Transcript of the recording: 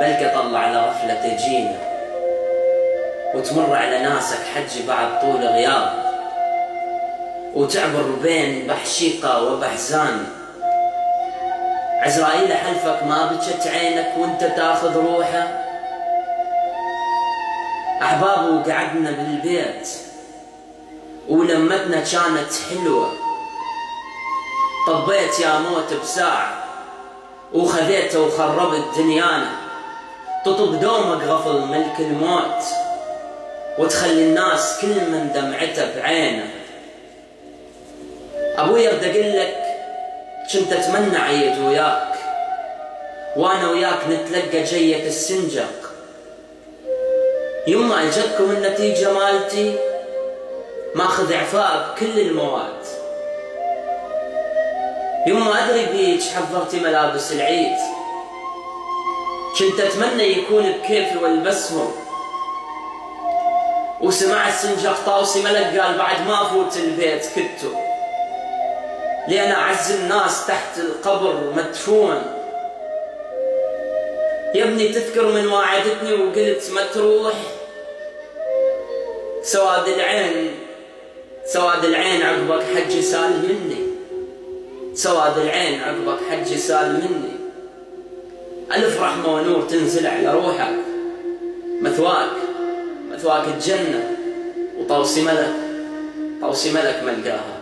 بلقى طلع على غفلة تجينا، وتمر على ناسك حج بعد طول غياب، وتعبر بين بحشيقة وبحزان. عزرائيل حلفك ما بجت عينك وانت تاخذ روحه. أحباب وقعدنا بالبيت ولمتنا كانت حلوة، طبيت يا موت بساعة وخذيته وخربت دنيانا. تطب دومك غفل ملك الموت، وتخلي الناس كل من دمعته بعينه. أبويا بدي أقلك كنت أتمنى عيد وياك، وأنا وياك نتلقى جية السنجق. يما أجتكم النتيجة مالتي، ماخذ إعفاء بكل المواد. يما أدري بيك حضرتي ملابس العيد، كنت أتمنى يكون بكيفي والبسهم. وسمعت سنجق طاوسي ملك قال بعد ما فوت البيت كتو، لأن أعز الناس تحت القبر مدفون. يا ابني تذكر من واعدتني وقلت ما تروح؟ سواد العين سواد العين عقبك حج سال مني، سواد العين عقبك حج سال مني. ألف رحمة ونور تنزل على روحك، مثواك الجنة، وطوسي ملك ملقاها.